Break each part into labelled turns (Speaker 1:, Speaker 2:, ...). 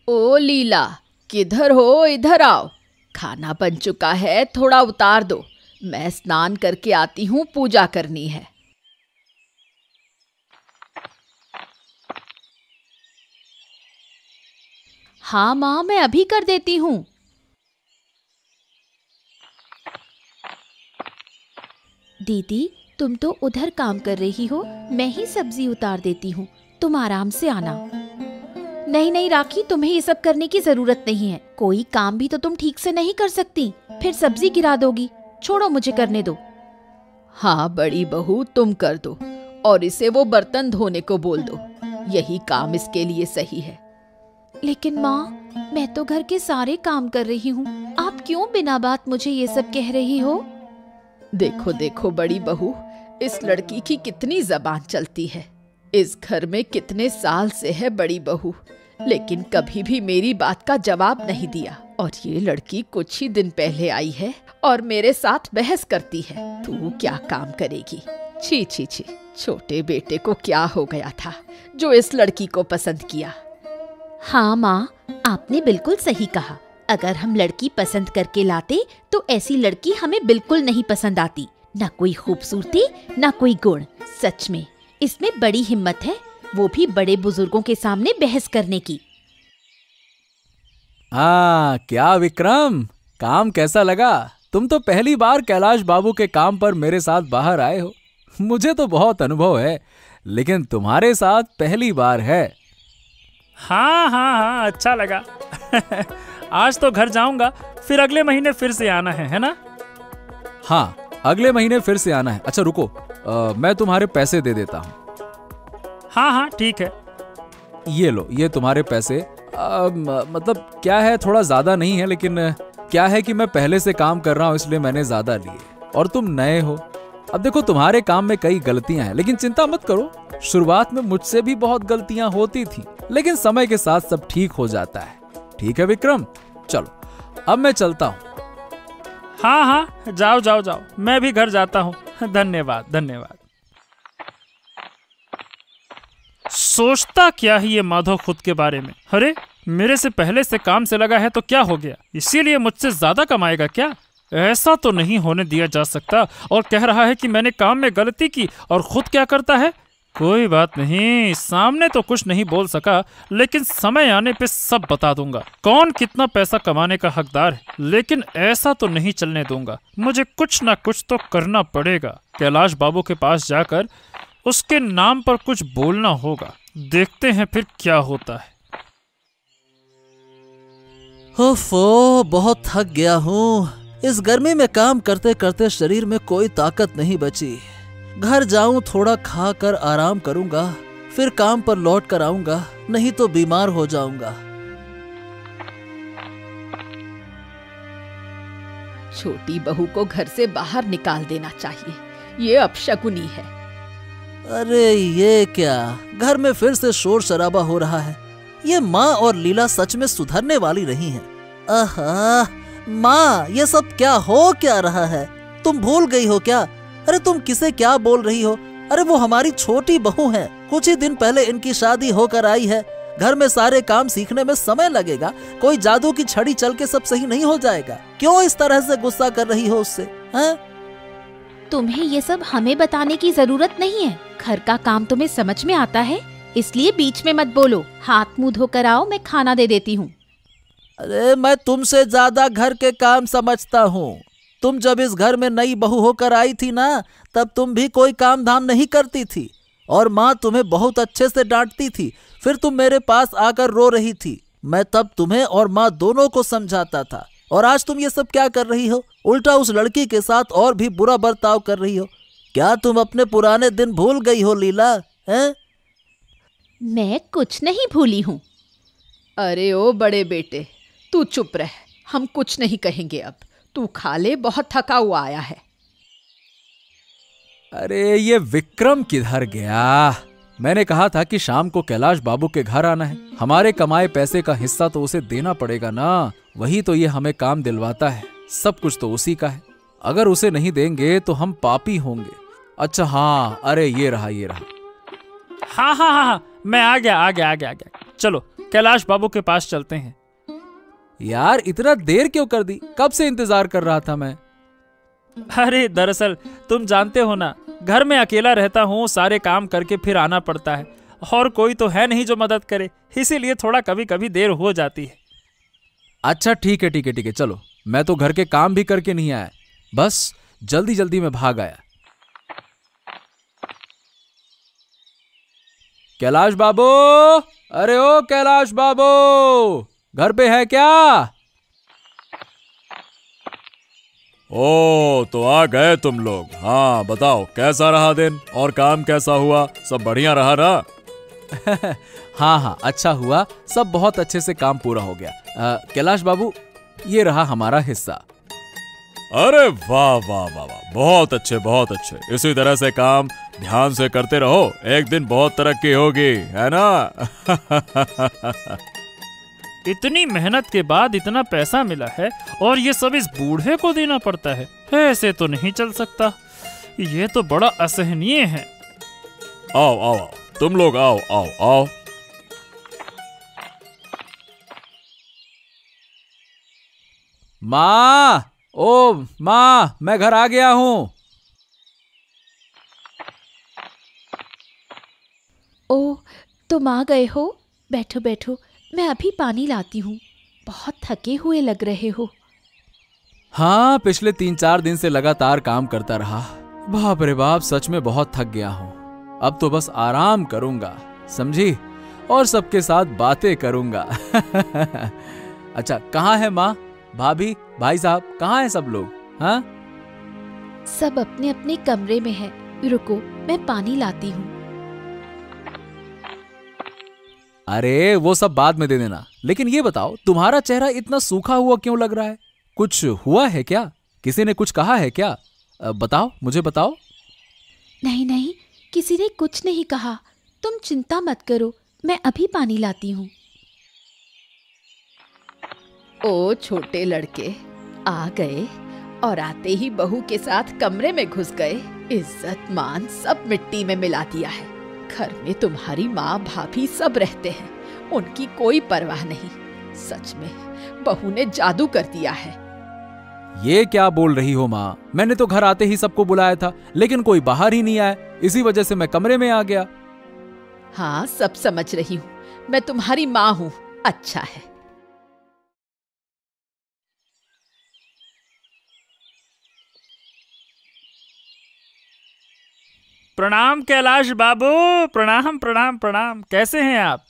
Speaker 1: ओ लीला, किधर हो? इधर आओ। खाना बन चुका है, थोड़ा उतार दो। मैं स्नान करके आती हूँ, पूजा करनी है। हाँ माँ, मैं अभी कर देती हूँ। दीदी, तुम तो उधर काम कर रही हो, मैं ही सब्जी उतार देती हूँ, तुम आराम से आना। नहीं नहीं राखी, तुम्हें ये सब करने की जरूरत नहीं है। कोई काम भी तो तुम ठीक से नहीं कर सकती, फिर सब्जी गिरा दोगी। छोड़ो, मुझे करने दो। हाँ बड़ी बहू, तुम कर दो और इसे वो बर्तन धोने को बोल दो। यही काम इसके लिए सही है। लेकिन माँ, मैं तो घर के सारे काम कर रही हूँ, आप क्यों बिना बात मुझे ये सब कह रही हो? देखो देखो बड़ी बहू, इस लड़की की कितनी जबान चलती है। इस घर में कितने साल से है बड़ी बहू, लेकिन कभी भी मेरी बात का जवाब नहीं दिया। और ये लड़की कुछ ही दिन पहले आई है और मेरे साथ बहस करती है। तू क्या काम करेगी? छी छी छी, छोटे बेटे को क्या हो गया था जो इस लड़की को पसंद किया? हाँ माँ, आपने बिल्कुल सही कहा। अगर हम लड़की पसंद करके लाते तो ऐसी लड़की हमें बिल्कुल नहीं पसंद आती। ना कोई खूबसूरती, ना कोई गुण। सच में इसमें बड़ी हिम्मत है, वो भी बड़े बुजुर्गों के सामने बहस करने की।
Speaker 2: क्या विक्रम, काम कैसा लगा? तुम तो पहली बार कैलाश बाबू के काम पर मेरे साथ बाहर आए हो। मुझे तो बहुत अनुभव है, लेकिन तुम्हारे साथ पहली बार है।
Speaker 3: हाँ, अच्छा लगा। आज तो घर जाऊंगा, फिर अगले महीने फिर से आना है ना?
Speaker 2: हाँ, अगले महीने फिर से आना है। अच्छा रुको, मैं तुम्हारे पैसे दे देता हूँ।
Speaker 3: हाँ ठीक है।
Speaker 2: ये लो, ये तुम्हारे पैसे। मतलब क्या है, थोड़ा ज्यादा नहीं है, लेकिन क्या है कि मैं पहले से काम कर रहा हूँ, इसलिए मैंने ज्यादा लिए और तुम नए हो। अब देखो, तुम्हारे काम में कई गलतियां हैं, लेकिन चिंता मत करो। शुरुआत में मुझसे भी बहुत गलतियां होती थी, लेकिन समय के साथ सब ठीक हो जाता है। ठीक है विक्रम, चलो अब मैं चलता हूँ।
Speaker 3: हाँ, जाओ, मैं भी घर जाता हूँ। धन्यवाद। सोचता क्या है ये माधव खुद के बारे में? अरे, मेरे से पहले से काम से लगा है तो क्या हो गया? इसीलिए मुझसे ज्यादा कमाएगा क्या? ऐसा तो नहीं होने दिया जा सकता। और कह रहा है कि मैंने काम में गलती की, और खुद क्या करता है? कोई बात नहीं, सामने तो कुछ नहीं बोल सका, लेकिन समय आने पे सब बता दूंगा कौन कितना पैसा कमाने का हकदार है। लेकिन ऐसा तो नहीं चलने दूंगा, मुझे कुछ ना कुछ तो करना पड़ेगा। कैलाश बाबू के पास जाकर उसके नाम पर कुछ बोलना होगा। देखते हैं फिर क्या होता है।
Speaker 4: ओफो, बहुत थक गया हूँ। इस गर्मी में काम करते करते शरीर में कोई ताकत नहीं बची। घर जाऊं, थोड़ा खा कर आराम करूंगा, फिर काम पर लौट कर आऊंगा, नहीं तो बीमार हो जाऊंगा।
Speaker 1: छोटी बहू को घर से बाहर निकाल देना चाहिए, ये अपशकुनी है।
Speaker 4: अरे ये क्या, घर में फिर से शोर शराबा हो रहा है। ये माँ और लीला सच में सुधरने वाली नहीं है। आहा, माँ, ये सब क्या रहा है? तुम भूल गई हो क्या? अरे तुम किसे क्या बोल रही हो? अरे वो हमारी छोटी बहू है, कुछ ही दिन पहले इनकी शादी होकर आई है। घर में सारे काम सीखने में समय लगेगा, कोई जादू की छड़ी चल के सब सही नहीं हो जाएगा। क्यों इस तरह से गुस्सा कर रही हो उससे?
Speaker 1: तुम्हें ये सब हमें बताने की जरूरत नहीं है। घर का काम तुम्हें समझ में आता है, इसलिए बीच में मत बोलो। हाथ मुंह धोकर आओ, मैं खाना दे देती हूँ।
Speaker 4: अरे मैं तुमसे ज्यादा घर के काम समझता हूँ। तुम जब इस घर में नई बहू होकर आई थी ना, तब तुम भी कोई काम धाम नहीं करती थी और माँ तुम्हें बहुत अच्छे से डांटती थी। फिर तुम मेरे पास आकर रो रही थी। मैं तब तुम्हें और माँ दोनों को समझाता था। और आज तुम ये सब क्या कर रही हो? उल्टा उस लड़की के साथ और भी बुरा बर्ताव कर रही हो। क्या तुम अपने पुराने दिन भूल गई हो लीला? हैं?
Speaker 1: मैं कुछ नहीं भूली हूँ। अरे ओ बड़े बेटे, तू चुप रह, हम कुछ नहीं कहेंगे अब। तू खा ले, बहुत थका हुआ आया है।
Speaker 2: अरे ये विक्रम किधर गया? मैंने कहा था कि शाम को कैलाश बाबू के घर आना है। हमारे कमाए पैसे का हिस्सा तो उसे देना पड़ेगा ना, वही तो ये हमें काम दिलवाता है। सब कुछ तो उसी का है, अगर उसे नहीं देंगे तो हम पापी होंगे। अच्छा हाँ, अरे ये रहा।
Speaker 3: हाँ, मैं आ गया। चलो कैलाश बाबू के पास चलते हैं।
Speaker 2: यार इतना देर क्यों कर दी? कब से इंतजार कर रहा था मैं।
Speaker 3: अरे दरअसल तुम जानते हो ना, घर में अकेला रहता हूँ, सारे काम करके फिर आना पड़ता है और कोई तो है नहीं जो मदद करे, इसीलिए थोड़ा कभी कभी देर हो जाती है।
Speaker 2: अच्छा ठीक है, चलो। मैं तो घर के काम भी करके नहीं आया, बस जल्दी जल्दी में भाग आया। कैलाश बाबू, अरे ओ कैलाश बाबू, घर पे है क्या?
Speaker 5: ओ तो आ गए तुम लोग। हाँ बताओ, कैसा रहा दिन और काम कैसा हुआ? सब बढ़िया रहा ना?
Speaker 2: हाँ अच्छा हुआ, सब बहुत अच्छे से काम पूरा हो गया। कैलाश बाबू, ये रहा हमारा हिस्सा।
Speaker 5: अरे वाह वाह वाह वाह, बहुत अच्छे। इसी तरह से काम ध्यान से करते रहो, एक दिन बहुत तरक्की होगी, है ना?
Speaker 3: इतनी मेहनत के बाद इतना पैसा मिला है और ये सब इस बूढ़े को देना पड़ता है। ऐसे तो नहीं चल सकता, ये तो बड़ा असहनीय है।
Speaker 5: आओ, तुम लोग आओ।
Speaker 2: माँ, ओ माँ, मैं घर आ गया हूँ।
Speaker 1: ओ, तुम आ गए हो? बैठो, मैं अभी पानी लाती हूँ। बहुत थके हुए लग रहे हो।
Speaker 2: हाँ, पिछले 3-4 दिन से लगातार काम करता रहा। बाप रे बाप, सच में बहुत थक गया हूँ। अब तो बस आराम करूंगा, समझी? और सबके साथ बातें करूंगा। अच्छा, कहाँ है माँ, भाभी, भाई साहब, कहाँ है सब लोग? हाँ,
Speaker 1: सब अपने अपने कमरे में हैं। रुको, मैं पानी लाती हूँ।
Speaker 2: अरे वो सब बाद में दे देना, लेकिन ये बताओ, तुम्हारा चेहरा इतना सूखा हुआ क्यों लग रहा है? कुछ हुआ है क्या? किसी ने कुछ कहा है क्या? बताओ, मुझे बताओ।
Speaker 1: नहीं, किसी ने कुछ नहीं कहा। तुम चिंता मत करो, मैं अभी पानी लाती हूँ।
Speaker 6: ओ छोटे लड़के, आ गए और आते ही बहू के साथ कमरे में घुस गए। इज्जत मान सब मिट्टी में मिला दिया है। घर में तुम्हारी माँ भाभी सब रहते हैं, उनकी कोई परवाह नहीं। सच में बहू ने जादू कर दिया है।
Speaker 2: ये क्या बोल रही हो माँ? मैंने तो घर आते ही सबको बुलाया था, लेकिन कोई बाहर ही नहीं आया, इसी वजह से मैं कमरे में आ गया।
Speaker 6: हाँ, सब समझ रही हूँ, मैं तुम्हारी माँ हूँ। अच्छा है।
Speaker 3: प्रणाम कैलाश बाबू, प्रणाम। कैसे हैं आप?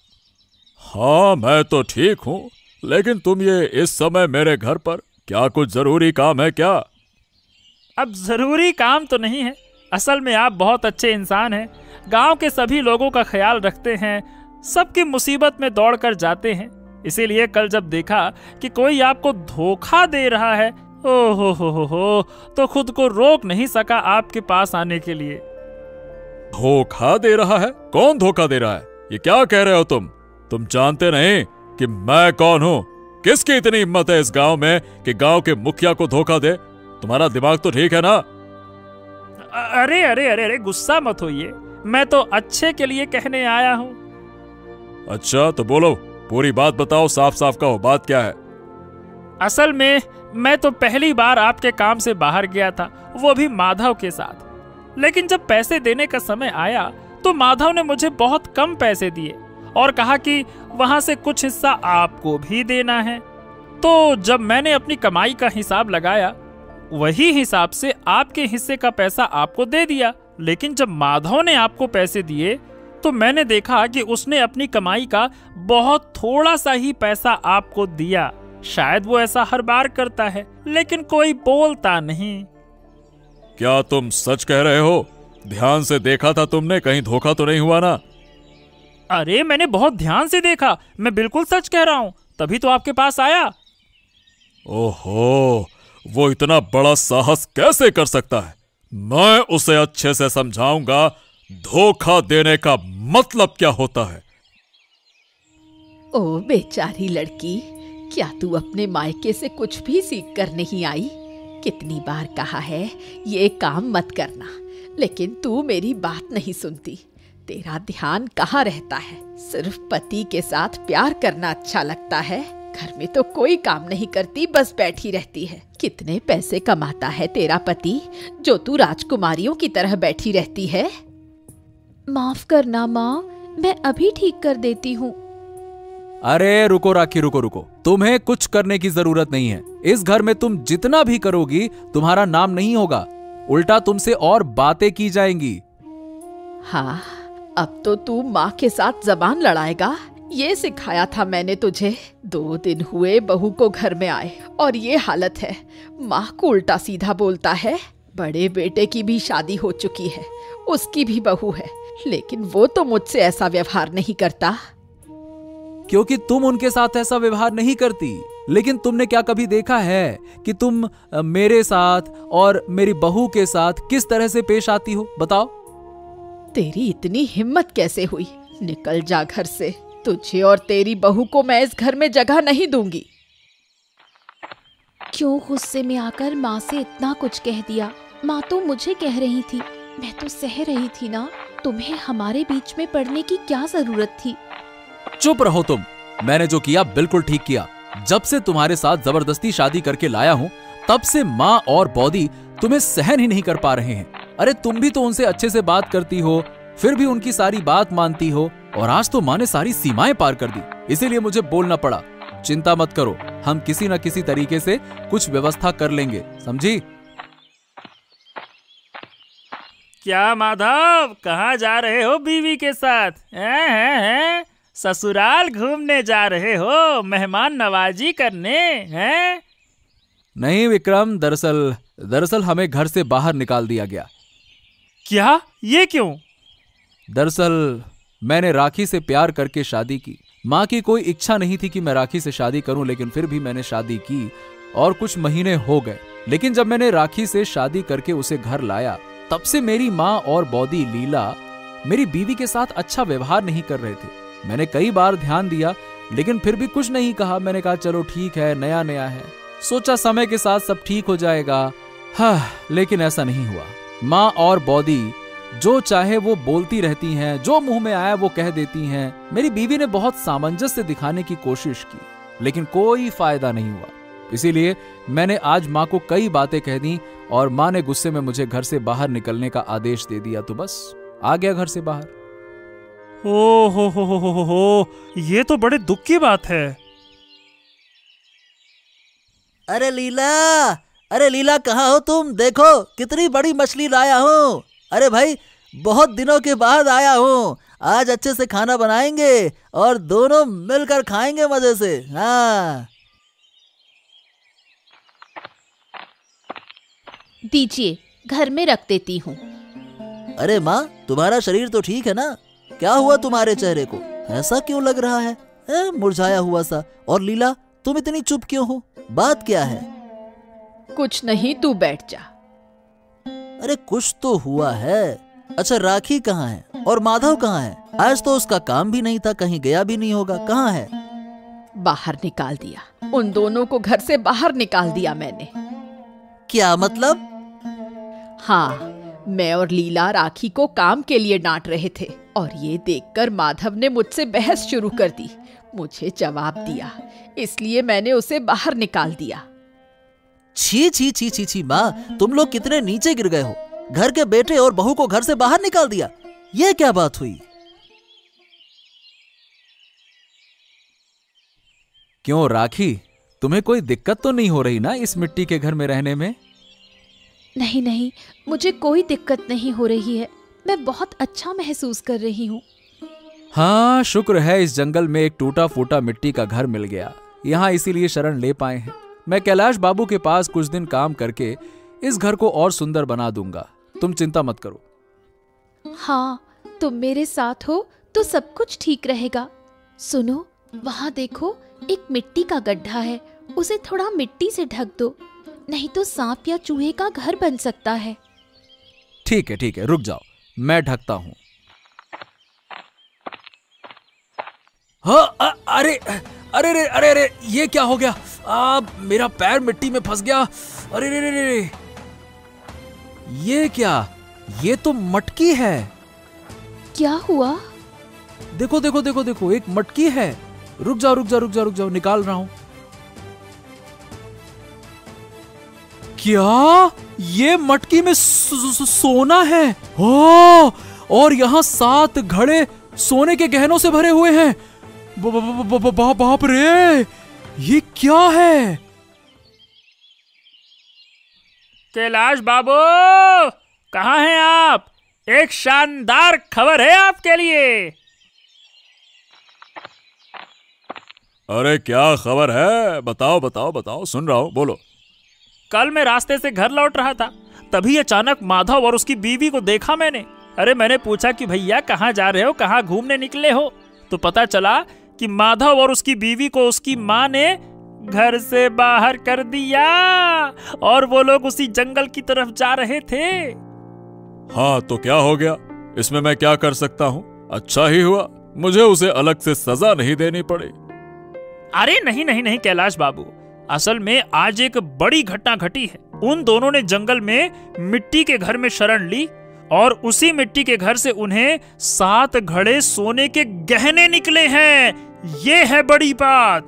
Speaker 5: हाँ, मैं तो ठीक हूँ, लेकिन तुम ये इस समय मेरे घर पर, क्या कुछ जरूरी काम है क्या?
Speaker 3: अब जरूरी काम तो नहीं है, असल में आप बहुत अच्छे इंसान हैं, गांव के सभी लोगों का ख्याल रखते हैं, सबकी मुसीबत में दौड़कर जाते हैं। इसीलिए कल जब देखा कि कोई आपको धोखा दे रहा है, ओ हो, तो खुद को रोक नहीं सका आपके पास आने के लिए।
Speaker 5: धोखा दे रहा है? कौन धोखा दे रहा है? ये क्या कह रहे हो तुम जानते नहीं कि मैं कौन हूँ? किसकी इतनी हिम्मत है इस गांव में कि गांव के मुखिया को धोखा दे? तुम्हारा दिमाग तो ठीक है ना?
Speaker 3: अरे गुस्सा मत होइए, मैं तो अच्छे के लिए कहने आया हूँ।
Speaker 5: अच्छा तो बोलो, पूरी बात बताओ, साफ साफ कहो, बात क्या है?
Speaker 3: असल में मैं तो पहली बार आपके काम से बाहर गया था, वो भी माधव के साथ। लेकिन जब पैसे देने का समय आया तो माधव ने मुझे बहुत कम पैसे दिए और कहा कि वहां से कुछ हिस्सा आपको भी देना है। तो जब मैंने अपनी कमाई का हिसाब लगाया, वही हिसाब से आपके हिस्से का पैसा आपको दे दिया। लेकिन जब माधव ने आपको पैसे दिए तो मैंने देखा कि उसने अपनी कमाई का बहुत थोड़ा सा ही पैसा आपको दिया। शायद वो ऐसा हर बार करता है, लेकिन कोई बोलता नहीं।
Speaker 5: क्या तुम सच कह रहे हो? ध्यान से देखा था तुमने, कहीं धोखा तो नहीं हुआ ना?
Speaker 3: अरे मैंने बहुत ध्यान से देखा, मैं बिल्कुल सच कह रहा हूँ, तभी तो आपके पास आया।
Speaker 5: ओहो, वो इतना बड़ा साहस कैसे कर सकता है? मैं उसे अच्छे से समझाऊंगा धोखा देने का मतलब क्या होता है।
Speaker 6: ओ बेचारी लड़की, क्या तू अपने मायके से कुछ भी सीख कर नहीं आई? कितनी बार कहा है ये काम मत करना, लेकिन तू मेरी बात नहीं सुनती। तेरा ध्यान कहाँ रहता है? सिर्फ पति के साथ प्यार करना अच्छा लगता है। घर में तो कोई काम नहीं करती, बस बैठी रहती है। कितने पैसे कमाता है तेरा पति जो तू राजकुमारियों की तरह बैठी रहती है?
Speaker 1: माफ करना माँ, मैं अभी ठीक कर देती हूँ।
Speaker 2: अरे रुको राखी, रुको रुको, तुम्हें कुछ करने की जरूरत नहीं है। इस घर में तुम जितना भी करोगी तुम्हारा नाम नहीं होगा, उल्टा तुमसे और बातें की जाएंगी।
Speaker 6: हाँ, अब तो तू माँ के साथ जबान लड़ाएगा। ये सिखाया था मैंने तुझे। 2 दिन हुए बहू को घर में आए और ये हालत है। माँ को उल्टा सीधा बोलता है। बड़े बेटे की भी शादी हो चुकी है, उसकी भी बहू है, लेकिन वो तो मुझसे ऐसा व्यवहार नहीं करता।
Speaker 2: क्योंकि तुम उनके साथ ऐसा व्यवहार नहीं करती। लेकिन तुमने क्या कभी देखा है कि तुम मेरे साथ और मेरी बहू के साथ किस तरह से पेश आती हो? बताओ।
Speaker 6: तेरी इतनी हिम्मत कैसे हुई? निकल जा घर से। तुझे और तेरी बहू को मैं इस घर में जगह नहीं दूंगी।
Speaker 1: क्यों गुस्से में आकर माँ से इतना कुछ कह दिया? माँ तो मुझे कह रही थी, मैं तो सह रही थी ना। तुम्हें हमारे बीच में पड़ने की क्या जरूरत थी?
Speaker 2: चुप रहो तुम। मैंने जो किया बिल्कुल ठीक किया। जब से तुम्हारे साथ जबरदस्ती शादी करके लाया हूँ तब से माँ और बॉडी तुम्हें सहन ही नहीं कर पा रहे हैं। अरे तुम भी तो उनसे अच्छे से बात करती हो, फिर भी उनकी सारी बात मानती हो, और आज तो माँ ने सारी सीमाएं पार कर दी, इसीलिए मुझे बोलना पड़ा। चिंता मत करो, हम किसी न किसी तरीके से कुछ व्यवस्था कर लेंगे, समझी?
Speaker 3: क्या माधव, कहाँ जा रहे हो बीवी के साथ? हैं? ससुराल घूमने जा रहे हो? मेहमान नवाजी करने? हैं?
Speaker 2: नहीं विक्रम, दरअसल हमें घर से बाहर निकाल दिया गया।
Speaker 3: क्या? ये क्यों?
Speaker 2: दरअसल मैंने राखी से प्यार करके शादी की। माँ की कोई इच्छा नहीं थी कि मैं राखी से शादी करूं, लेकिन फिर भी मैंने शादी की और कुछ महीने हो गए। लेकिन जब मैंने राखी से शादी करके उसे घर लाया, तब से मेरी माँ और बॉडी लीला मेरी बीवी के साथ अच्छा व्यवहार नहीं कर रहे थे। मैंने कई बार ध्यान दिया, लेकिन फिर भी कुछ नहीं कहा। मैंने कहा चलो ठीक है, नया नया है, सोचा समय के साथ सब ठीक हो जाएगा। हाँ, लेकिन ऐसा नहीं हुआ। माँ और बॉडी जो चाहे वो बोलती रहती हैं, जो मुंह में आया वो कह देती हैं। मेरी बीवी ने बहुत सामंजस्य दिखाने की कोशिश की, लेकिन कोई फायदा नहीं हुआ। इसीलिए मैंने आज माँ को कई बातें कह दी और माँ ने गुस्से में मुझे घर से बाहर निकलने का आदेश दे दिया, तो बस आ गया घर से बाहर।
Speaker 3: ओ हो, ये तो बड़े दुख की बात है।
Speaker 4: अरे लीला कहाँ हो तुम? देखो कितनी बड़ी मछली लाया हूँ। अरे भाई, बहुत दिनों के बाद आया हूँ। आज अच्छे से खाना बनाएंगे और दोनों मिलकर खाएंगे मजे से। हाँ
Speaker 1: दीजिए, घर में रख देती हूँ।
Speaker 4: अरे माँ, तुम्हारा शरीर तो ठीक है ना? क्या हुआ तुम्हारे चेहरे को? ऐसा क्यों लग रहा है, मुरझाया हुआ सा? और लीला, तुम इतनी चुप क्यों हो? बात क्या है?
Speaker 6: कुछ नहीं, तू बैठ जा।
Speaker 4: अरे कुछ तो हुआ है। अच्छा, राखी कहाँ है और माधव कहाँ है? आज तो उसका काम भी नहीं था, कहीं गया भी नहीं होगा। कहाँ है?
Speaker 6: बाहर निकाल दिया। उन दोनों को घर से बाहर निकाल दिया मैंने।
Speaker 4: क्या मतलब?
Speaker 6: हाँ, मैं और लीला राखी को काम के लिए डांट रहे थे और ये देखकर माधव ने मुझसे बहस शुरू कर दी। मुझे जवाब दिया, इसलिए मैंने उसे बाहर निकाल दिया।
Speaker 4: छी छी छी छी छी माँ, तुम लोग कितने नीचे गिर गए हो। घर के बेटे और बहू को घर से बाहर निकाल दिया, ये क्या बात हुई?
Speaker 2: क्यों राखी, तुम्हें कोई दिक्कत तो नहीं हो रही ना इस मिट्टी के घर में रहने में?
Speaker 1: नहीं, मुझे कोई दिक्कत नहीं हो रही है। मैं बहुत अच्छा महसूस कर रही हूँ।
Speaker 2: हाँ, शुक्र है इस जंगल में एक टूटा फूटा मिट्टी का घर मिल गया। यहाँ इसीलिए शरण ले पाए हैं। मैं कैलाश बाबू के पास कुछ दिन काम करके इस घर को और सुंदर बना दूंगा, तुम चिंता मत करो।
Speaker 1: हाँ, तुम मेरे साथ हो तो सब कुछ ठीक रहेगा। सुनो, वहाँ देखो, एक मिट्टी का गड्ढा है, उसे थोड़ा मिट्टी से ढक दो, नहीं तो सांप या चूहे का घर बन सकता है।
Speaker 2: ठीक है, रुक जाओ, मैं ढकता हूँ। हाँ, अरे, ये क्या हो गया? मेरा पैर मिट्टी में फंस गया। अरे, ये क्या? ये तो मटकी है।
Speaker 1: क्या हुआ?
Speaker 2: देखो देखो देखो देखो, एक मटकी है। रुक जाओ रुक जाओ रुक जाओ रुक जाओ, निकाल रहा हूं। क्या ये मटकी में सोना है? हो, और यहाँ 7 घड़े सोने के गहनों से भरे हुए हैं। बाप रे, ये क्या है?
Speaker 3: कैलाश बाबू, कहाँ हैं आप? एक शानदार खबर है आपके लिए।
Speaker 5: अरे क्या खबर है? बताओ बताओ बताओ, सुन रहा हूं, बोलो।
Speaker 3: कल मैं रास्ते से घर लौट रहा था, तभी अचानक माधव और उसकी बीवी को देखा मैंने। अरे मैंने पूछा कि भैया कहाँ जा रहे हो, कहाँ घूमने निकले हो? तो पता चला कि माधव और उसकी बीवी को उसकी माँ ने घर से बाहर कर दिया और वो लोग उसी जंगल की तरफ जा रहे थे।
Speaker 5: हाँ तो क्या हो गया? इसमें मैं क्या कर सकता हूँ? अच्छा ही हुआ, मुझे उसे अलग से सजा नहीं देनी पड़ी।
Speaker 3: अरे नहीं नहीं नहीं कैलाश बाबू, असल में आज एक बड़ी घटना घटी है। उन दोनों ने जंगल में मिट्टी के घर में शरण ली और उसी मिट्टी के घर से उन्हें 7 घड़े सोने के गहने निकले हैं। ये है बड़ी बात।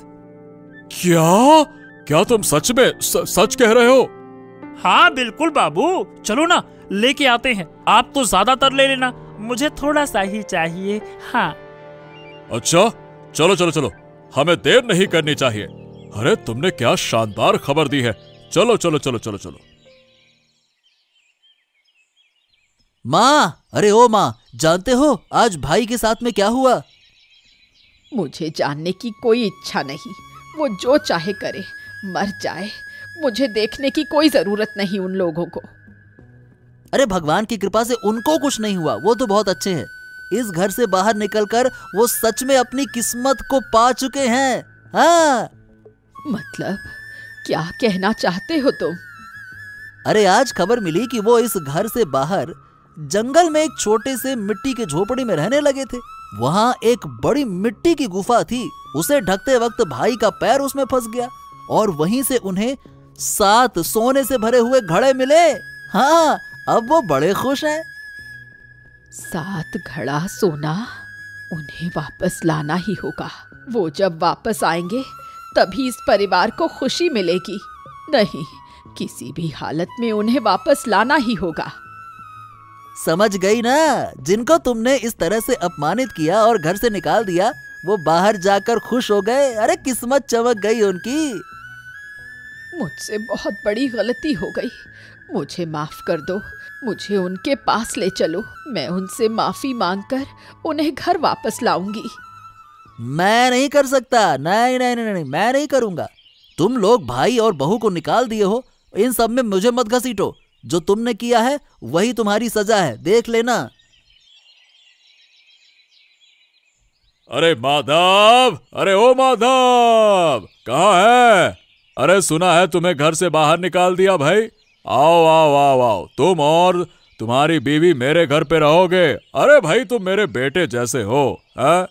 Speaker 5: क्या? क्या तुम सच में सच कह रहे हो?
Speaker 3: हाँ बिल्कुल बाबू, चलो ना लेके आते हैं। आप तो ज्यादातर ले लेना, मुझे थोड़ा सा ही चाहिए। हाँ
Speaker 5: अच्छा, चलो चलो चलो, हमें देर नहीं करनी चाहिए। अरे तुमने क्या शानदार खबर दी है। चलो चलो चलो चलो चलो।
Speaker 4: माँ, अरे ओ माँ, जानते हो आज भाई के साथ में क्या हुआ?
Speaker 6: मुझे जानने की कोई इच्छा नहीं। वो जो चाहे करे, मर जाए। मुझे देखने की कोई जरूरत नहीं उन लोगों को।
Speaker 4: अरे भगवान की कृपा से उनको कुछ नहीं हुआ, वो तो बहुत अच्छे हैं। इस घर से बाहर निकलकर वो सच में अपनी किस्मत को पा चुके हैं। हाँ।
Speaker 6: मतलब क्या कहना चाहते हो तुम?
Speaker 4: अरे आज खबर मिली कि वो इस घर से बाहर जंगल में एक छोटे से मिट्टी के झोपड़ी में रहने लगे थे। वहाँ एक बड़ी मिट्टी की गुफा थी। उसे ढकते वक्त भाई का पैर उसमें फंस गया और वहीं से उन्हें 7 सोने से भरे हुए घड़े मिले। हाँ, अब वो बड़े खुश हैं।
Speaker 6: 7 घड़ा सोना उन्हें वापस लाना ही होगा। वो जब वापस आएंगे तभी इस परिवार को खुशी मिलेगी। नहीं, किसी भी हालत में उन्हें वापस लाना ही होगा।
Speaker 4: समझ गई ना? जिनको तुमने इस तरह से अपमानित किया और घर से निकाल दिया, वो बाहर जाकर खुश हो गए। अरे किस्मत चमक गई उनकी।
Speaker 6: मुझसे बहुत बड़ी गलती हो गई, मुझे माफ कर दो। मुझे उनके पास ले चलो, मैं उनसे माफी मांगकर उन्हें घर वापस लाऊंगी।
Speaker 4: मैं नहीं कर सकता। नहीं नहीं नहीं नहीं, मैं नहीं करूंगा। तुम लोग भाई और बहू को निकाल दिए हो, इन सब में मुझे मत घसीटो। जो तुमने किया है वही तुम्हारी सजा है, देख लेना।
Speaker 5: अरे माधव, अरे ओ माधव, कहाँ है? अरे सुना है तुम्हें घर से बाहर निकाल दिया भाई। आओ आओ आओ आओ, तुम और तुम्हारी बीवी मेरे घर पे रहोगे। अरे भाई तुम मेरे बेटे जैसे हो। है?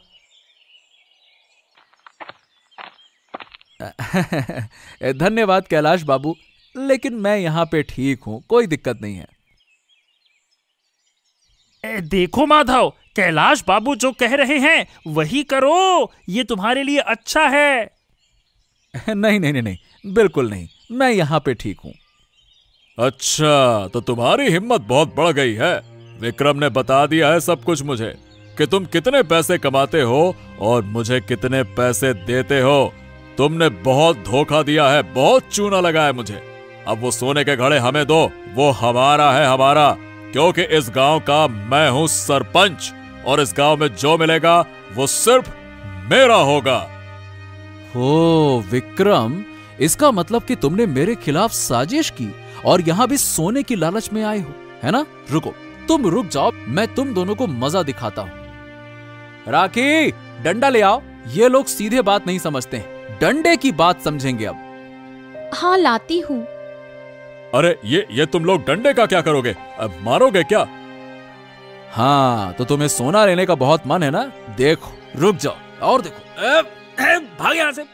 Speaker 2: धन्यवाद कैलाश बाबू, लेकिन मैं यहाँ पे ठीक हूँ, कोई दिक्कत नहीं है।
Speaker 3: देखो माधव, कैलाश बाबू जो कह रहे हैं वही करो, ये तुम्हारे लिए अच्छा है।
Speaker 2: नहीं नहीं नहीं नहीं, बिल्कुल नहीं, मैं यहाँ पे ठीक हूँ।
Speaker 5: अच्छा, तो तुम्हारी हिम्मत बहुत बढ़ गई है। विक्रम ने बता दिया है सब कुछ मुझे, कि तुम कितने पैसे कमाते हो और मुझे कितने पैसे देते हो। तुमने बहुत धोखा दिया है, बहुत चूना लगा है मुझे। अब वो सोने के घड़े हमें दो, वो हमारा है, हमारा। क्योंकि इस गांव का मैं हूं सरपंच और इस गांव में जो मिलेगा वो सिर्फ मेरा होगा।
Speaker 2: ओ विक्रम, इसका मतलब कि तुमने मेरे खिलाफ साजिश की और यहाँ भी सोने की लालच में आए हो, है ना? रुको, तुम रुक जाओ, मैं तुम दोनों को मजा दिखाता हूँ। राखी, डंडा ले आओ। ये लोग सीधे बात नहीं समझते हैं, डंडे की बात समझेंगे अब।
Speaker 1: हाँ लाती हूँ।
Speaker 5: अरे ये तुम लोग डंडे का क्या करोगे? अब मारोगे क्या?
Speaker 2: हाँ, तो तुम्हें सोना लेने का बहुत मन है ना? देखो, रुक जाओ और देखो। भाग यहां से।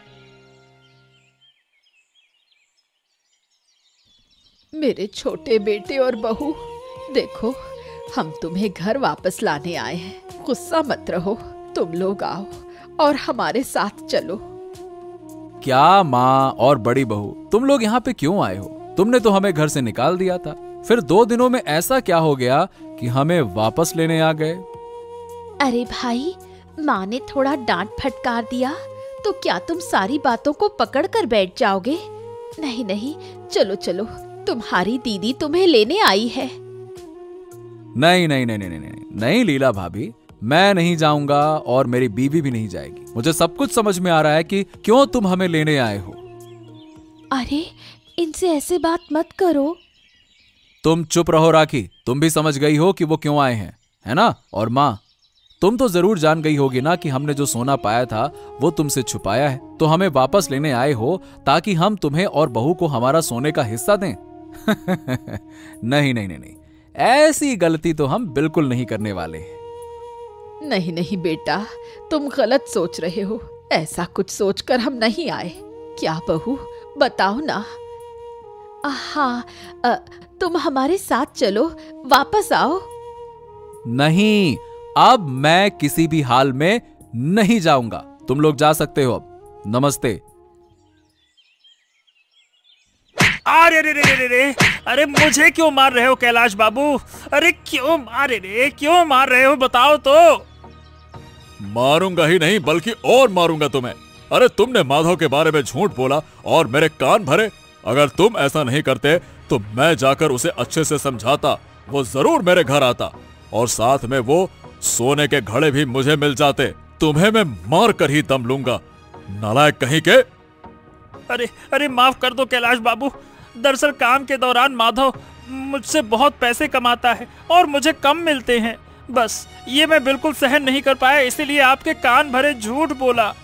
Speaker 6: मेरे छोटे बेटे और बहू, देखो हम तुम्हें घर वापस लाने आए हैं। गुस्सा मत रहो, तुम लोग आओ और हमारे साथ चलो।
Speaker 2: क्या माँ और बड़ी बहू, तुम लोग यहाँ पे क्यों आए हो? तुमने तो हमें घर से निकाल दिया था। फिर 2 दिनों में ऐसा क्या हो गया कि हमें वापस लेने आ गए?
Speaker 1: अरे भाई, माँ ने थोड़ा डांट फटकार दिया तो क्या तुम सारी बातों को पकड़ कर बैठ जाओगे? नहीं नहीं, चलो चलो, तुम्हारी दीदी तुम्हें लेने आई है।
Speaker 2: नहीं नहीं नहीं नहीं नहीं नहीं नहीं लीला भाभी, मैं नहीं जाऊंगा और मेरी बीवी भी नहीं जाएगी। मुझे सब कुछ समझ में आ रहा है कि क्यों तुम हमें लेने आए हो।
Speaker 1: अरे, इनसे ऐसे बात मत करो।
Speaker 2: तुम चुप रहो राखी, तुम भी समझ गई हो कि वो क्यों आए हैं, है ना? और माँ, तुम तो जरूर जान गई होगी ना कि हमने जो सोना पाया था वो तुमसे छुपाया है, तो हमें वापस लेने आए हो ताकि हम तुम्हें और बहू को हमारा सोने का हिस्सा दें। नहीं नहीं नहीं नहीं, ऐसी गलती तो हम बिल्कुल नहीं करने वाले हैं।
Speaker 6: नहीं नहीं बेटा, तुम गलत सोच रहे हो। ऐसा कुछ सोचकर हम नहीं आए। क्या बहू, बताओ ना।
Speaker 1: हाँ, तुम हमारे साथ चलो, वापस आओ।
Speaker 2: नहीं, अब मैं किसी भी हाल में नहीं जाऊंगा। तुम लोग जा सकते हो अब। नमस्ते।
Speaker 3: अरे रे रे रे रे, अरे मुझे क्यों मार रहे हो कैलाश बाबू? अरे क्यों मारे रे, क्यों मार रहे हो, बताओ तो।
Speaker 5: मारूंगा ही नहीं बल्कि और मारूंगा तुम्हें। अरे तुमने माधव के बारे में झूठ बोला और मेरे कान भरे। अगर तुम ऐसा नहीं करते तो मैं जाकर उसे अच्छे से समझाता, वो जरूर मेरे घर आता और साथ में वो सोने के घड़े भी मुझे मिल जाते। तुम्हें मैं मार कर ही दम लूंगा, नालायक कहीं के।
Speaker 3: अरे अरे, माफ कर दो कैलाश बाबू। दरअसल काम के दौरान माधव मुझसे बहुत पैसे कमाता है और मुझे कम मिलते हैं। बस ये मैं बिल्कुल सहन नहीं कर पाया, इसीलिए आपके कान भरे झूठ बोला।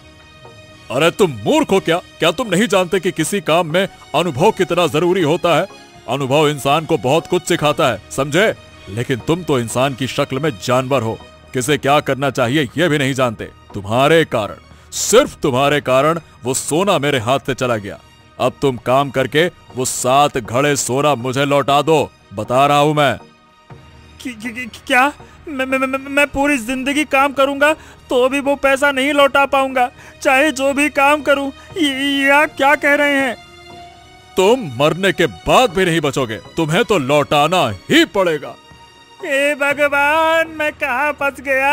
Speaker 5: अरे तुम मूर्ख हो क्या? क्या तुम नहीं जानते कि किसी काम में अनुभव कितना जरूरी होता है? अनुभव इंसान को बहुत कुछ सिखाता है, समझे? लेकिन तुम तो इंसान की शक्ल में जानवर हो, किसे क्या करना चाहिए ये भी नहीं जानते। तुम्हारे कारण, सिर्फ तुम्हारे कारण वो सोना मेरे हाथ से चला गया। अब तुम काम करके वो 7 घड़े सोना मुझे लौटा दो, बता रहा हूं मैं।
Speaker 3: क्या? मैं पूरी जिंदगी काम करूंगा तो भी वो पैसा नहीं लौटा पाऊंगा, चाहे जो भी काम करूं। ये आप क्या कह रहे हैं?
Speaker 5: तुम मरने के बाद भी नहीं बचोगे, तुम्हें तो लौटाना ही पड़ेगा।
Speaker 3: हे भगवान, मैं कहां फंस गया।